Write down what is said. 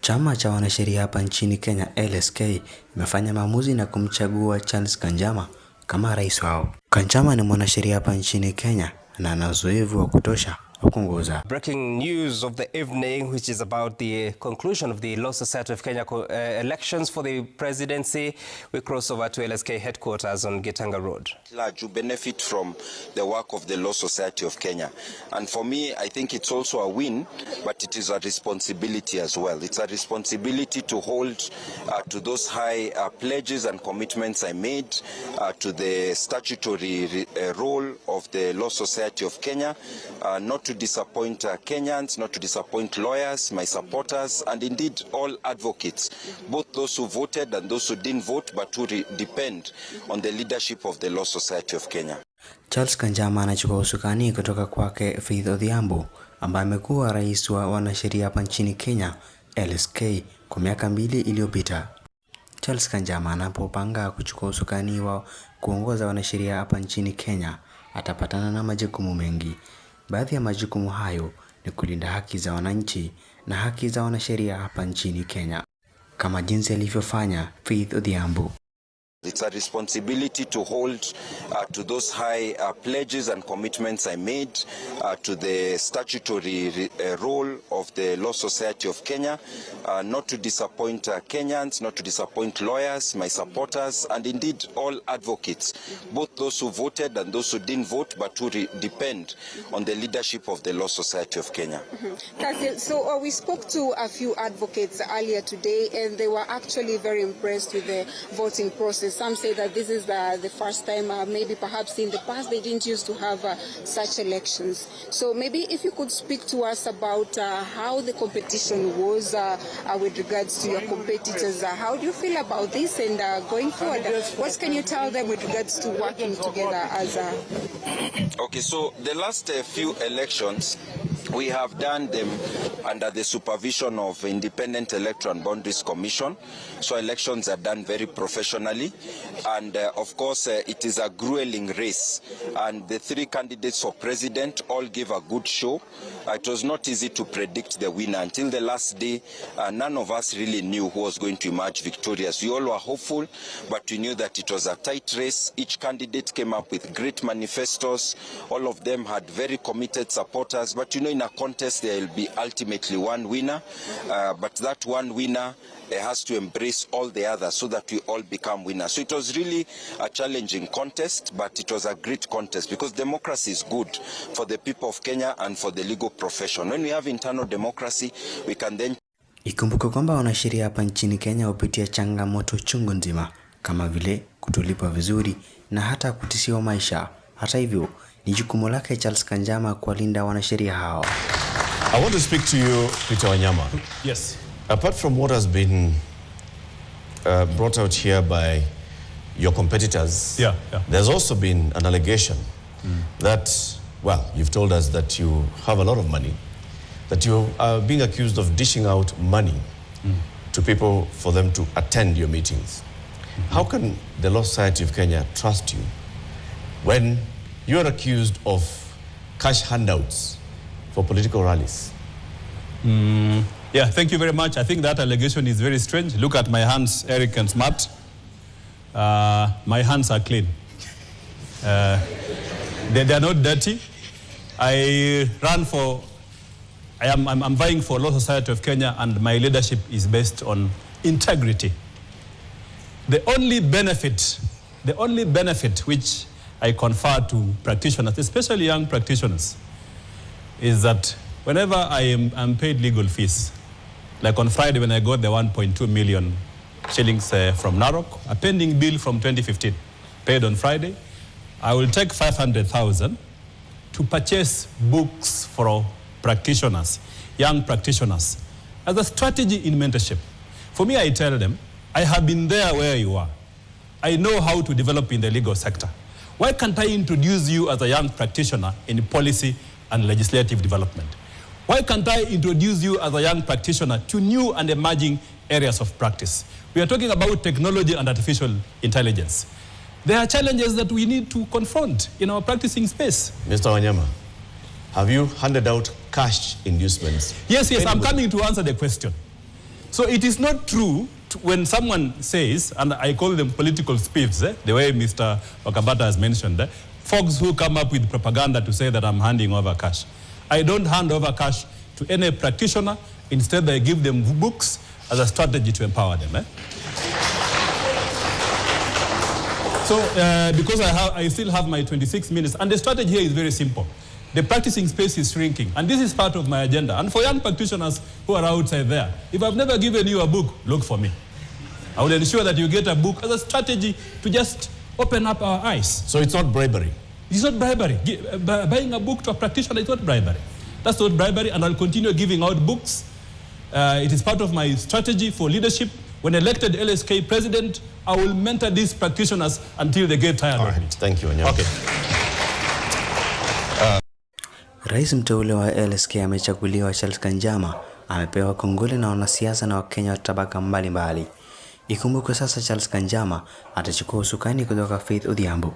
Chama cha wanasheria hapa nchini Kenya LSK imefanya maamuzi na kumchagua Chama kama rais wao. Chama ni mwanasheria hapa nchini Kenya na ana uzoefu wa kutosha wa kuongoza. Breaking news of the evening, which is about the conclusion of the Law Society of Kenya elections for the presidency. We cross over to LSK headquarters on Getanga Road. You benefit from the work of the Law Society of Kenya. And for me, I think it's also a win, but it is a responsibility as well. It's a responsibility to hold to those high pledges and commitments I made to the statutory role of the Law Society of Kenya, not to disappoint Kenyans, not to disappoint lawyers, my supporters, and indeed all advocates, both those who voted and those who didn't vote, but who depend on the leadership of the Law Society of Kenya. Chama anachukua usukani kutoka kwake Faith Odhiambo, ambaye amekuwa rais wa wanasheria hapa nchini Kenya LSK kwa miaka 2 iliyopita. Chama anapopanga kuchukua usukani wa kuongoza wanasheria hapa nchini Kenya, atapatana na majukumu mengi. Baadhi ya majukumu hayo ni kulinda haki za wananchi na haki za wanasheria hapa nchini Kenya, kama jinsi alivyofanya Faith Odhiambo. It's a responsibility to hold to those high pledges and commitments I made to the statutory role of the Law Society of Kenya, not to disappoint Kenyans, not to disappoint lawyers, my supporters, and indeed all advocates, both those who voted and those who didn't vote, but who depend on the leadership of the Law Society of Kenya. So we spoke to a few advocates earlier today, and they were actually very impressed with the voting process. Some say that this is the first time, maybe perhaps in the past they didn't used to have such elections. So maybe if you could speak to us about how the competition was with regards to your competitors. How do you feel about this and going forward? What can you tell them with regards to working together as a... Okay, so the last few elections, we have done them under the supervision of Independent Electoral and Boundaries Commission. So elections are done very professionally. And of course, it is a grueling race. And the 3 candidates for president all gave a good show. It was not easy to predict the winner. Until the last day, none of us really knew who was going to emerge victorious. We all were hopeful, but we knew that it was a tight race. Each candidate came up with great manifestos. All of them had very committed supporters. But you know, in a contest, there will be ultimately one winner. But that one winner has to embrace all the others so that we all become winners. So it was really a challenging contest, but it was a great contest because democracy is good for the people of Kenya and for the legal profession. When we have internal democracy, we can then... Ikumbuke kwamba wanasheria hapa nchini Kenya hupitia changamoto chungu nzima kama vile kutolipwa vizuri na hata kutishiwa maisha. Hata hivyo, ni jukumu lake Chama kuwalinda wanasheria hao. I want to speak to you, Peter Wanyama. Yes. Apart from what has been brought out here by your competitors, there's also been an allegation that, well, you've told us that you have a lot of money, that you are being accused of dishing out money to people for them to attend your meetings. How can the Law Society of Kenya trust you when you are accused of cash handouts for political rallies? Yeah, thank you very much. I think that allegation is very strange. Look at my hands, Eric and Smart. My hands are clean. They are not dirty. I'm vying for Law Society of Kenya, and my leadership is based on integrity. The only benefit which I confer to practitioners, especially young practitioners, is that whenever I'm paid legal fees, like on Friday when I got the 1.2 million shillings from Narok, a pending bill from 2015, paid on Friday, I will take 500,000 to purchase books for practitioners, young practitioners, as a strategy in mentorship. For me, I tell them, I have been there where you are. I know how to develop in the legal sector. Why can't I introduce you as a young practitioner in policy and legislative development? Why can't I introduce you as a young practitioner to new and emerging areas of practice? We are talking about technology and artificial intelligence. There are challenges that we need to confront in our practicing space. Mr. Wanyama, have you handed out cash inducements? Yes, I'm coming to answer the question. So it is not true when someone says, and I call them political spiffs, the way Mr. Wakabata has mentioned, folks who come up with propaganda to say that I'm handing over cash. I don't hand over cash to any practitioner. Instead, I give them books as a strategy to empower them. So, because I still have my 26 minutes, and the strategy here is very simple. The practicing space is shrinking, and this is part of my agenda. And for young practitioners who are outside there, if I've never given you a book, look for me. I will ensure that you get a book as a strategy to just open up our eyes. So it's not bribery? It's not bribery. Buying a book to a practitioner is not bribery. That's not bribery, and I'll continue giving out books. It is part of my strategy for leadership. When elected LSK president, I will mentor these practitioners until they get tired of it. Thank you, Onyao. Okay. Rais mteule wa LSK amechaguliwa Charles Kanjama amepewa kongole na wanasiasa na Wakenya wa tabaka mbalimbali. Ikumbukwe sasa Charles Kanjama atachukua usukani kutoka Faith Odhiambo.